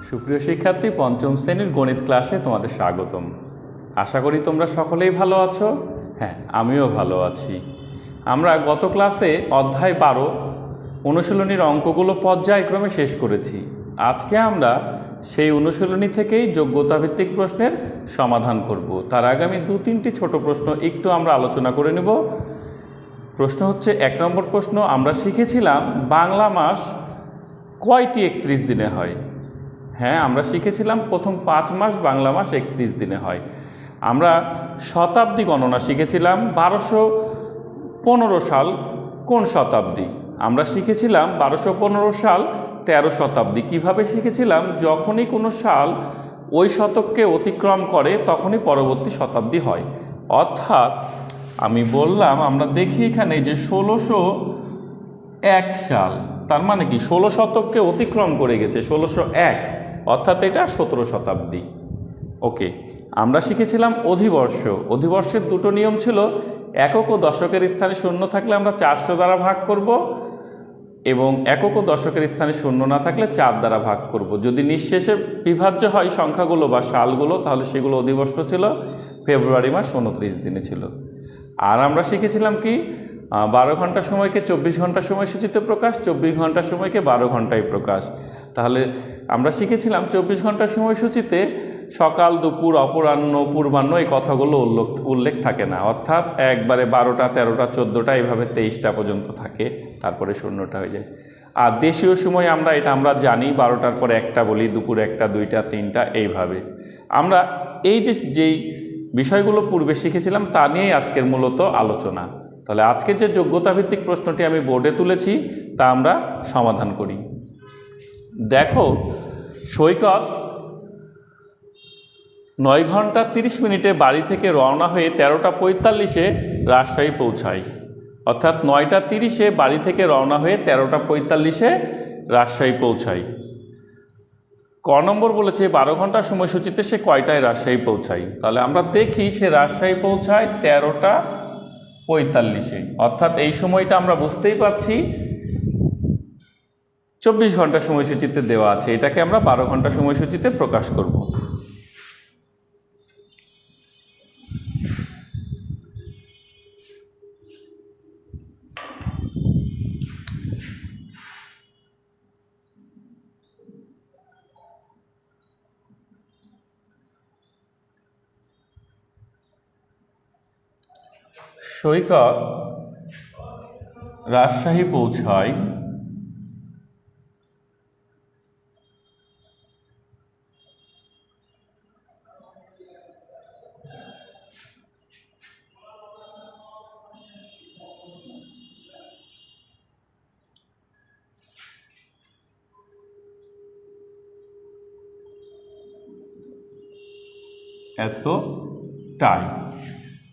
সুপ্রিয় শিক্ষার্থী, পঞ্চম শ্রেণীর গণিত ক্লাসে তোমাদের স্বাগতম। আশা করি তোমরা সকলেই ভালো আছো। হ্যাঁ, আমিও ভালো আছি। আমরা গত ক্লাসে অধ্যায় 12 অনুশীলনীর অঙ্কগুলো পর্যায়ক্রমে শেষ করেছি। আজকে আমরা সেই অনুশীলনী থেকেই যোগ্যতাভিত্তিক প্রশ্নের সমাধান করব। তার আগামী 2-3টি ছোট প্রশ্ন একটু আমরা আলোচনা করে নেব। প্রশ্ন হচ্ছে 1 নম্বর প্রশ্ন, আমরা শিখেছিলাম বাংলা মাস কয়টি 31 দিনে হয়? হ্যাঁ, আমরা শিখেছিলাম প্রথম 5 মাস বাংলা মাস 31 দিনে হয়। আমরা শতাব্দী গণনা শিখেছিলাম 1215 সাল কোন শতাব্দী? আমরা শিখেছিলাম 1215 সাল 13 শতাব্দী। কিভাবে শিখেছিলাম? যখনই কোনো সাল ওই শতককে অতিক্রম করে তখনই পরবর্তী শতাব্দী হয়। অর্থাৎ আমি বললাম, আমরা দেখি এখানে যে 1601 সাল, তার মানে কি 16 শতককে অতিক্রম করে গেছে, 1601, অর্থাৎ এটা 17 শতাব্দী। ওকে, আমরা শিখেছিলাম অধিবর্ষ। অধিবর্ষের দুটো নিয়ম ছিল, একক ও দশকের স্থানে শূন্য থাকলে আমরা 400 দ্বারা ভাগ করব, এবং একক ও দশকের স্থানে শূন্য না থাকলে 4 দ্বারা ভাগ করব। যদি নিঃশেষে বিভাজ্য হয় সংখ্যাগুলো বা সালগুলো, তাহলে সেগুলো অধিবর্ষ ছিল। ফেব্রুয়ারি মাস 29 দিনে ছিল। আর আমরা শিখেছিলাম কি, 12 ঘন্টা সময়কে 24 ঘন্টা সময়সূচিতে প্রকাশ, 24 ঘন্টা সময়কে 12 ঘন্টায় প্রকাশ। তাহলে আমরা শিখেছিলাম 24 ঘন্টা সময়সূচিতে সকাল, দুপুর, অপরাহ্ন, পূর্বাহ্ন এই কথাগুলো উল্লেখ থাকে না, অর্থাৎ একবারে 12টা, 13টা, 14টা, এইভাবে 23টা পর্যন্ত থাকে, তারপরে শূন্যটা হয়ে যায়। আর দেশীয় সময় আমরা জানি 12টার পর 1টা বলি, দুপুর 1টা, 2টা, 3টা, এইভাবে। আমরা এই যেই বিষয়গুলো পূর্বে শিখেছিলাম তা নিয়েই আজকের মূলত আলোচনা। তাহলে আজকের যে যোগ্যতাভিত্তিক প্রশ্নটি আমি বোর্ডে তুলেছি তা আমরা সমাধান করি। দেখো, সৈকত 9 ঘন্টা 30 মিনিটে বাড়ি থেকে রওনা হয়ে 13টা 45-এ রাজশাহী পৌঁছায়। অর্থাৎ 9টা 30-এ বাড়ি থেকে রওনা হয়ে 13টা 45-এ রাজশাহী পৌঁছায়। ক নম্বর বলেছে 12 ঘন্টা সময়সূচিতে সে কয়টায় রাজশাহী পৌঁছায়? তাহলে আমরা দেখি, সে রাজশাহী পৌঁছায় 13টা 45-এ, অর্থাৎ এই সময়টা আমরা বুঝতেই পারছি 24 ঘন্টা সময়সূচিতে দেওয়া আছে। এটাকে আমরা 12 ঘন্টা সময়সূচিতে প্রকাশ করব। সৈকত রাজশাহী পৌঁছায় এতটাই।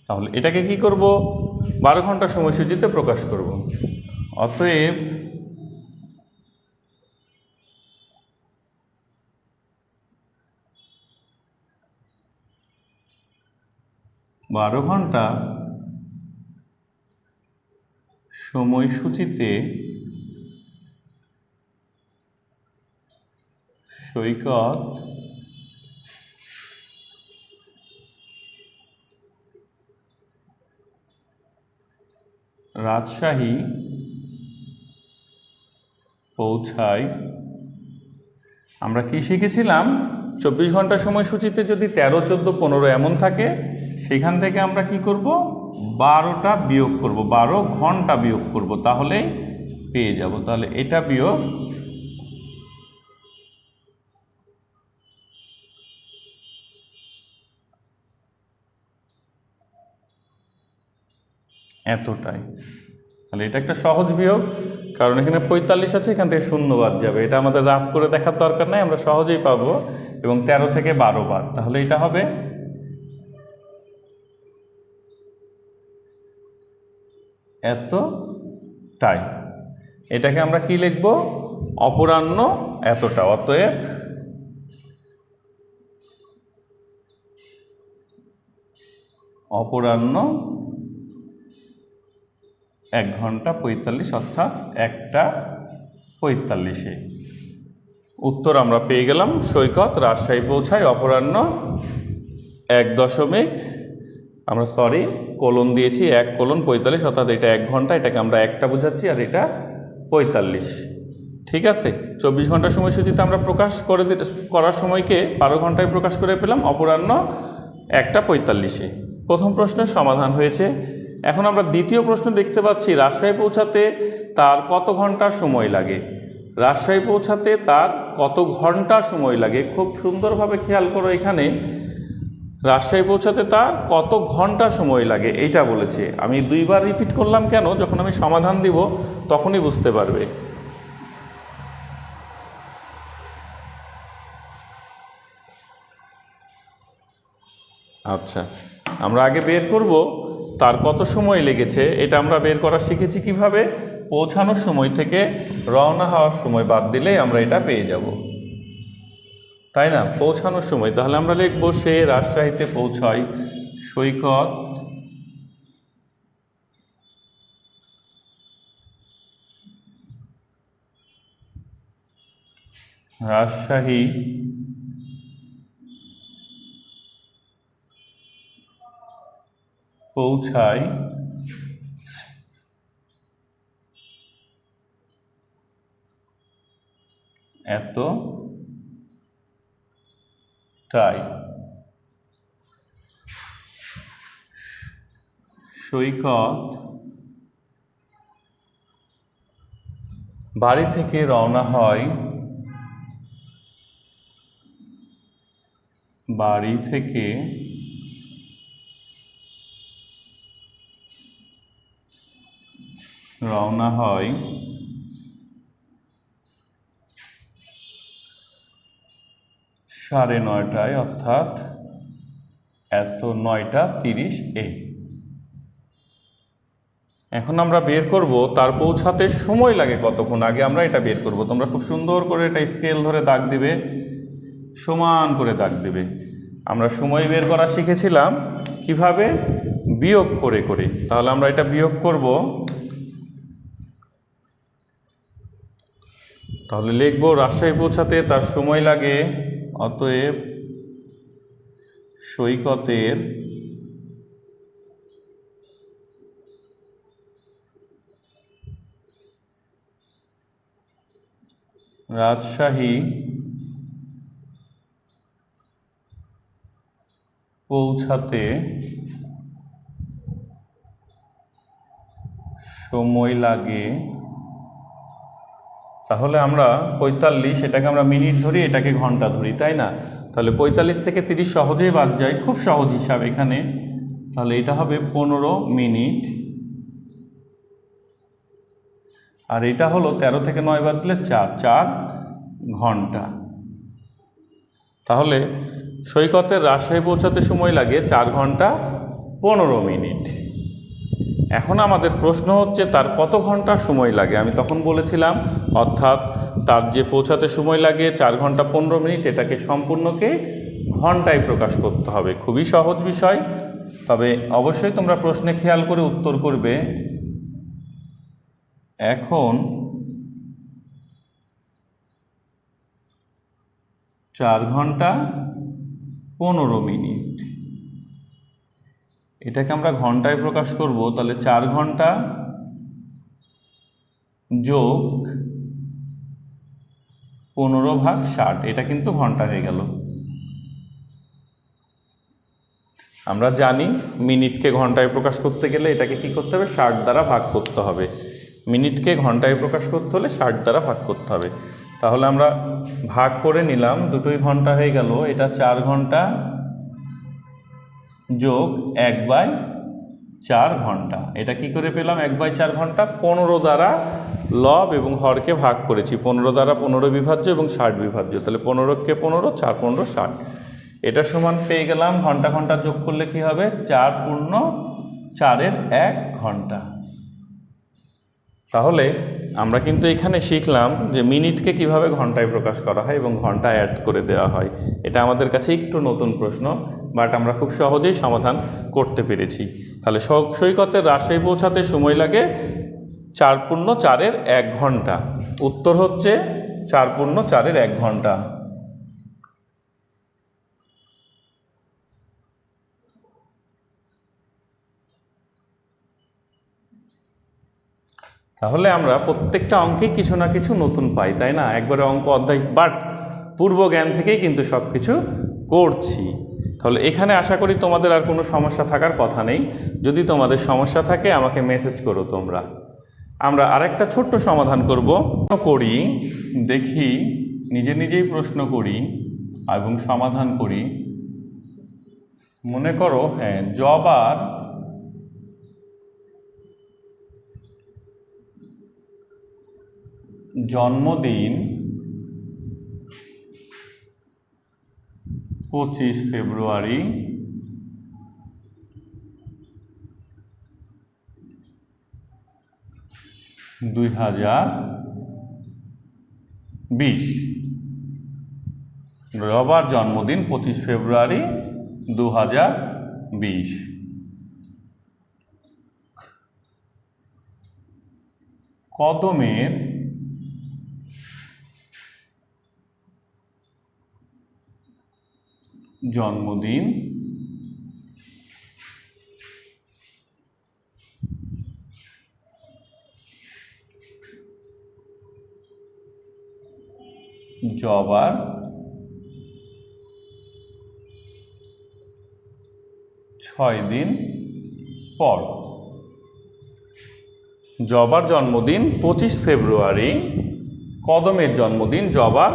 তাহলে এটাকে কি করব? 12 ঘন্টা সময়সূচিতে প্রকাশ করব। অতএব 12 ঘন্টা সময়সূচিতে সৈকত রাজশাহী পৌঁছায়। আমরা কি শিখেছিলাম? 24 ঘন্টা সময়সূচিতে যদি 13, 14, 15 এমন থাকে, সেখান থেকে আমরা কি করব? 12টা বিয়োগ করব, 12 ঘন্টা বিয়োগ করব, তাহলেই পেয়ে যাব। তাহলে এটা বিয়োগ এতটাই। তাহলে এটা একটা সহজ বিয়োগ, কারণ এখানে 45 আছে, এখান থেকে 0 বাদ যাবে। এটা আমাদের রাফ করে দেখার দরকার নাই, আমরা সহজেই পাবো। এবং 13 থেকে 12 বাদ, তাহলে এটা হবে এতটাই। এটাকে আমরা কি লিখব? অপরাহ্ন এতটা। অতএব অপরাহ্ন 1 ঘন্টা 45, অর্থাৎ 1টা 45-এ। উত্তর আমরা পেয়ে গেলাম, সৈকত রাজশাহী পৌঁছায় অপরাহ্ন 1 আমরা কোলন দিয়েছি 1:45, অর্থাৎ এটা 1 ঘন্টা, এটাকে আমরা একটা বোঝাচ্ছি আর এটা 45। ঠিক আছে, 24 ঘন্টা সময়সূচিতে আমরা প্রকাশ করার সময়কে 12 ঘন্টায় প্রকাশ করে পেলাম, অপরাহ্ন 1:45। প্রথম প্রশ্নের সমাধান হয়েছে। এখন আমরা দ্বিতীয় প্রশ্ন দেখতে পাচ্ছি, রাজশাহী পৌঁছাতে তার কত ঘন্টা সময় লাগে। রাজশাহী পৌঁছাতে তার কত ঘন্টা সময় লাগে, খুব সুন্দরভাবে খেয়াল করো, এখানে রাজশাহী পৌঁছাতে তার কত ঘন্টা সময় লাগে এইটা বলেছে। আমি 2বার রিপিট করলাম কেন, যখন আমি সমাধান দিব তখনই বুঝতে পারবে। আচ্ছা, আমরা আগে বের করব তার কত সময় লেগেছে। এটা আমরা বের করা শিখেছি কিভাবে, পৌঁছানোর সময় থেকে রওনা হওয়ার সময় বাদ দিলে আমরা এটা পেয়ে যাব, তাই না? পৌঁছানোর সময়, তাহলে আমরা লিখব সে রাজশাহীতে পৌঁছায়, সৈকত রাজশাহী পৌঁছায় এতটাই। সৈকত বাড়ি থেকে রওনা হয়, বাড়ি থেকে রওনা হয় 9:30, অর্থাৎ এত 9:30 এখন আমরা বের করব তার পৌঁছাতে সময় লাগে কতক্ষণ। আগে আমরা এটা বের করব, তোমরা খুব সুন্দর করে এটা স্কেল ধরে দাগ দিবে, সমান করে দাগ দিবে। আমরা সময় বের করা শিখেছিলাম কিভাবে, বিয়োগ করে করে। তাহলে আমরা এটা বিয়োগ করব, তাহলে লিখব রাজশাহী পৌঁছাতে তার সময় লাগে, অতএব সৈকতের রাজশাহী পৌঁছাতে সময় লাগে, তাহলে আমরা 45, এটাকে আমরা মিনিট ধরি, এটাকে ঘন্টা ধরি, তাই না? তাহলে 45 থেকে 30 সহজেই বাদ যায়, খুব সহজ হিসাব এখানে। তাহলে এটা হবে 15 মিনিট, আর এটা হলো 13 থেকে 9 বাদ দিলে 4 ঘন্টা। তাহলে সৈকতের রাজশাহী পৌঁছাতে সময় লাগে 4 ঘন্টা 15 মিনিট। এখন আমাদের প্রশ্ন হচ্ছে তার কত ঘন্টা সময় লাগে। আমি তখন বলেছিলাম, অর্থাৎ তার যে পৌঁছাতে সময় লাগে 4 ঘন্টা 15 মিনিট, এটাকে সম্পূর্ণকে ঘন্টায় প্রকাশ করতে হবে। খুবই সহজ বিষয়, তবে অবশ্যই তোমরা প্রশ্নে খেয়াল করে উত্তর করবে। এখন 4 ঘন্টা 15 মিনিট, এটাকে আমরা ঘন্টায় প্রকাশ করব। তাহলে 4 ঘন্টা যোগ 15/60, এটা কিন্তু ঘন্টা হয়ে গেল। আমরা জানি মিনিটকে ঘন্টায় প্রকাশ করতে গেলে এটাকে কি করতে হবে, 60 দ্বারা ভাগ করতে হবে। মিনিটকে ঘন্টায় প্রকাশ করতে হলে 60 দ্বারা ভাগ করতে হবে। তাহলে আমরা ভাগ করে নিলাম, দুটোই ঘন্টা হয়ে গেল। এটা 4 ঘন্টা যোগ 1/4 ঘন্টা, এটা কি করে পেলাম 1/4 ঘন্টা, 15 দ্বারা লব এবং হরকে ভাগ করেছি। 15 দ্বারা 15 বিভাজ্য এবং 60 বিভাজ্য, তাহলে 15কে 15, 4 15 60, এটা সমান পেয়ে গেলাম। ঘন্টা ঘন্টা যোগ করলে কি হবে, 4 পূর্ণ 4-এর 1 ঘন্টা। তাহলে আমরা কিন্তু এখানে শিখলাম যে মিনিটকে কিভাবে ঘন্টায় প্রকাশ করা হয় এবং ঘন্টা অ্যাড করে দেওয়া হয়। এটা আমাদের কাছে একটু নতুন প্রশ্ন, বাট আমরা খুব সহজেই সমাধান করতে পেরেছি। তাহলে সৈকতের রাজশাহী পৌঁছাতে সময় লাগে 4 পূর্ণ 4-এর 1 ঘন্টা। উত্তর হচ্ছে 4 পূর্ণ 4-এর 1 ঘন্টা। তাহলে আমরা প্রত্যেকটা অঙ্কেই কিছু না কিছু নতুন পাই, তাই না? একবারে অঙ্ক অধ্যায় বাট পূর্ব জ্ঞান থেকেই কিন্তু সব কিছু করছি। তাহলে এখানে আশা করি তোমাদের আর কোনো সমস্যা থাকার কথা নেই। যদি তোমাদের সমস্যা থাকে আমাকে মেসেজ করো তোমরা। আমরা আরেকটা ছোট্ট সমাধান করি, দেখি নিজে নিজেই প্রশ্ন করি এবং সমাধান করি। মনে করো হ্যাঁ, জবার জন্মদিন 25 ফেব্রুয়ারি 2020। রবার জন্মদিন 25 ফেব্রুয়ারি 2020। কদমের জন্মদিন 6 দিন পর। জবার জন্মদিন 25 ফেব্রুয়ারি, কদমের জন্মদিন জবার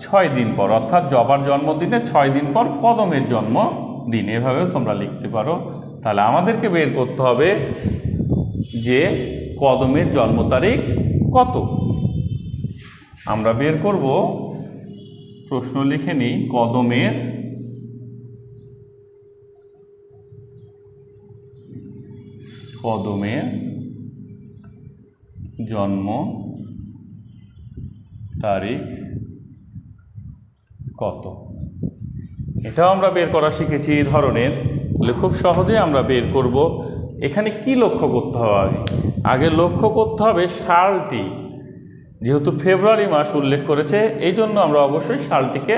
6 দিন পর, অর্থাৎ জবার জন্মদিনে 6 দিন পর কদমের জন্মদিন, এভাবেও তোমরা লিখতে পারো। তাহলে আমাদেরকে বের করতে হবে যে কদমের জন্ম তারিখ কত। আমরা বের করব, প্রশ্ন লিখে নিই, কদমের জন্ম তারিখ কত, এটাও আমরা বের করা শিখেছি এই ধরনের। তাহলে খুব সহজে আমরা বের করব। এখানে কি লক্ষ্য করতে হবে? আগে লক্ষ্য করতে হবে সালটি, যেহেতু ফেব্রুয়ারি মাস উল্লেখ করেছে এই জন্য আমরা অবশ্যই সালটিকে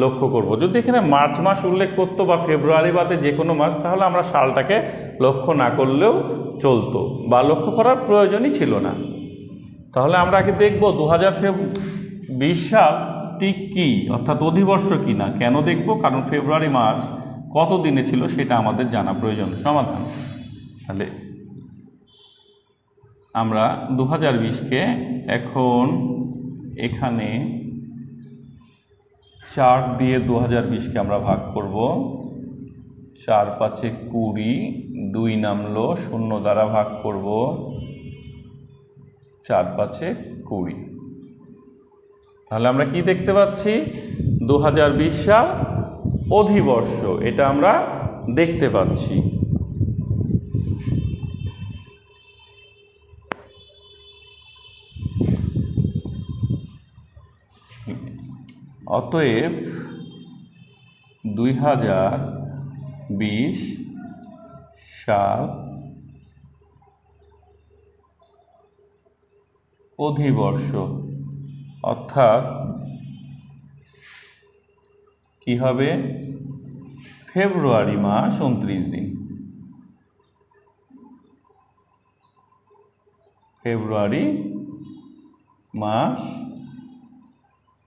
লক্ষ্য করব। যদি এখানে মার্চ মাস উল্লেখ করতো বা ফেব্রুয়ারি বাদে যে কোনো মাস, তাহলে আমরা সালটাকে লক্ষ্য না করলেও চলতো বা লক্ষ্য করার প্রয়োজনই ছিল না। তাহলে আমরা আগে দেখব 2020 সালটি কি, অর্থাৎ অধিবর্ষ কি না। কেন দেখব? কারণ ফেব্রুয়ারি মাস কত দিনে ছিল সেটা আমাদের জানা প্রয়োজন। সমাধান, তাহলে আমরা 2020-কে এখন এখানে 4 দিয়ে 2020-কে আমরা ভাগ করব। 4 5 20, 2 নামলো, 0 দ্বারা ভাগ করব, 4 5 20। তাহলে আমরা কি দেখতে পাচ্ছি? 2020 সাল অধিবর্ষ, এটা আমরা দেখতে পাচ্ছি। অতএব 2020 সাল অধিবর্ষ, অর্থাৎ কি হবে? ফেব্রুয়ারি মাস 29 দিন। ফেব্রুয়ারি মাস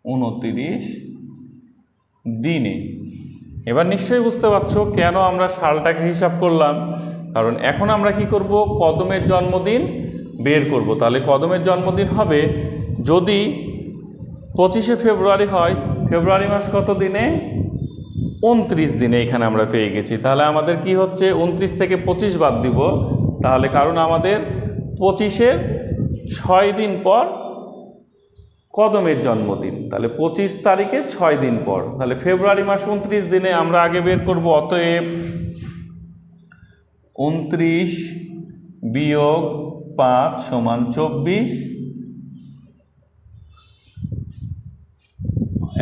29 দিনে। এবার নিশ্চয়ই বুঝতে পারছো কেন আমরা সালটাকে হিসাব করলাম। কারণ এখন আমরা কি করব? কদমের জন্মদিন বের করব। তাহলে কদমের জন্মদিন হবে, যদি 25শে ফেব্রুয়ারি হয়, ফেব্রুয়ারি মাস কত দিনে? 29 দিনে। এখানে আমরা পেয়ে গেছি। তাহলে আমাদের কি হচ্ছে? 29 থেকে 25 বাদ দিব। তাহলে কারণ আমাদের 25-এর 6 দিন পর কদমের জন্মদিন, তাহলে 25 তারিখে 6 দিন পর। তাহলে ফেব্রুয়ারি মাস 29 দিনে আমরা আগে বের করব। অতএব 29 বিয়োগ 5 সমান 24।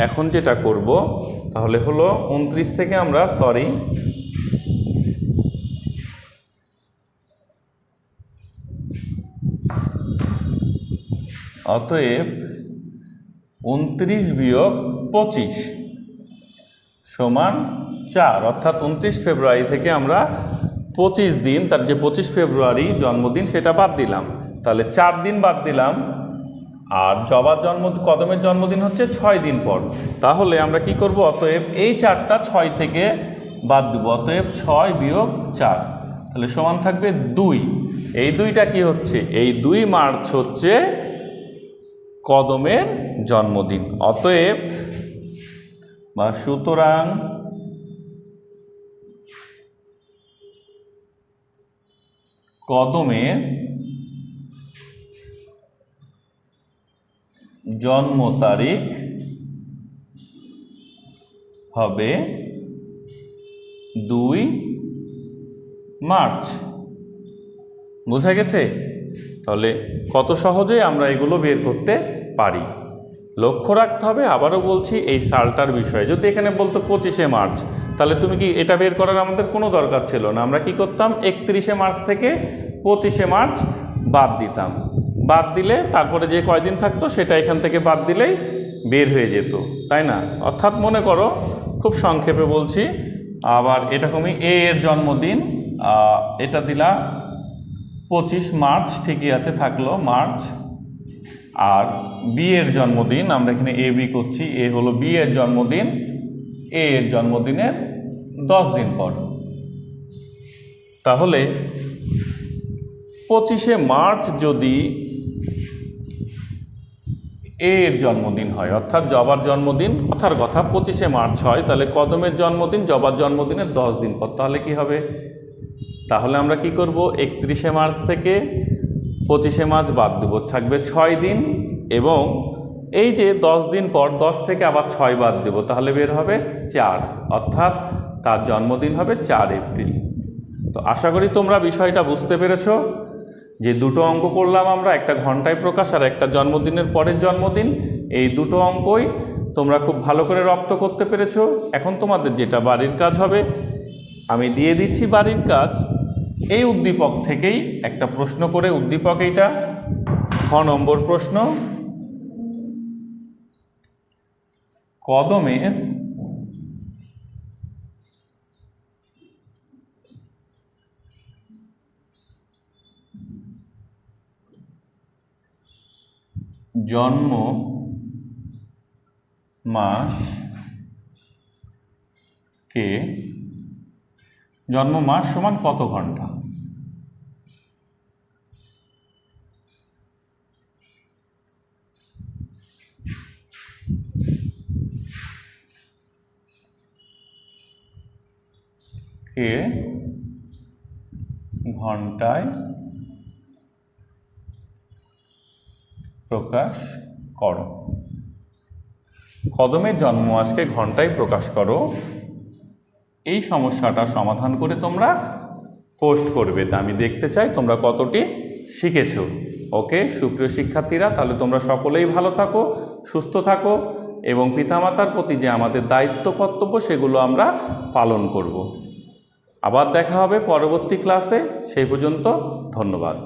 এখন যেটা করব তাহলে হলো 29 থেকে আমরা অতএব 29 বিয়োগ 25 সমান 4, অর্থাৎ 29 ফেব্রুয়ারি থেকে আমরা 25 দিন, তার যে 25 ফেব্রুয়ারি জন্মদিন সেটা বাদ দিলাম, তাহলে 4 দিন বাদ দিলাম। আর কদমের জন্মদিন হচ্ছে 6 দিন পর। তাহলে আমরা কি করব, অতএব এই 4টা 6 থেকে বাদ দেব, অতএব 6 বিয়োগ 4, তাহলে সমান থাকবে 2। এই 2টা কি হচ্ছে, এই 2 মার্চ হচ্ছে কদমের জন্মদিন। অতএব বা সুতরাং কদমের জন্ম তারিখ হবে 2 মার্চ। বোঝা গেছে? তাহলে কত সহজে আমরা এগুলো বের করতে পারি। লক্ষ্য রাখতে হবে, আবারও বলছি, এই সালটার বিষয়ে। যদি এখানে বলতো 25শে মার্চ, তাহলে তুমি কি এটা বের করার আমাদের কোনো দরকার ছিল না। আমরা কি করতাম, 31শে মার্চ থেকে 25শে মার্চ বাদ দিতাম। বাদ দিলে তারপরে যে কয়দিন থাকতো সেটা এখান থেকে বাদ দিলেই বের হয়ে যেত, তাই না? অর্থাৎ মনে করো, খুব সংক্ষেপে বলছি, আবার এরকমই এ এর জন্মদিন, এটা দিলা 25 মার্চ, ঠিকই আছে, থাকলো মার্চ। আর বি এর জন্মদিন, আমরা এখানে এ বি করছি, এ হলো বি এর জন্মদিন, এ এর জন্মদিনের 10 দিন পর। তাহলে 25শে মার্চ যদি এ এর জন্মদিন হয়, অর্থাৎ জবার জন্মদিন, কথার কথা 25শে মার্চ হয়, তাহলে কদমের জন্মদিন জবার জন্মদিনের 10 দিন পর। তাহলে কি হবে, তাহলে আমরা কি করব, 31শে মার্চ থেকে 25শে মার্চ বাদ দেব, থাকবে 6 দিন, এবং এই যে 10 দিন পর 10 থেকে আবার 6 বাদ দেব, তাহলে বের হবে 4, অর্থাৎ তার জন্মদিন হবে 4 এপ্রিল। তো আশা করি তোমরা বিষয়টা বুঝতে পেরেছো, যে দুটো অঙ্ক করলাম আমরা, একটা ঘন্টায় প্রকাশ আর একটা জন্মদিনের পরের জন্মদিন। এই দুটো অঙ্কই তোমরা খুব ভালো করে রপ্ত করতে পেরেছো। এখন তোমাদের যেটা বাড়ির কাজ হবে, আমি দিয়ে দিচ্ছি বাড়ির কাজ। এই উদ্দীপক থেকেই একটা প্রশ্ন করে, উদ্দীপক এইটা, খ নম্বর প্রশ্ন, কদমের জন্ম মাস কে, জন্ম মাস সমান কত ঘন্টা? কে ঘন্টায় প্রকাশ করো। কদমের জন্ম মাসকে ঘন্টায় প্রকাশ করো। এই সমস্যাটা সমাধান করে তোমরা পোস্ট করবে, তা আমি দেখতে চাই তোমরা কতটি শিখেছো। ওকে সুপ্রিয় শিক্ষার্থীরা, তাহলে তোমরা সকলেই ভালো থাকো, সুস্থ থাকো, এবং পিতামাতার প্রতি যে আমাদের দায়িত্ব কর্তব্য সেগুলো আমরা পালন করব। আবার দেখা হবে পরবর্তী ক্লাসে, সেই পর্যন্ত ধন্যবাদ।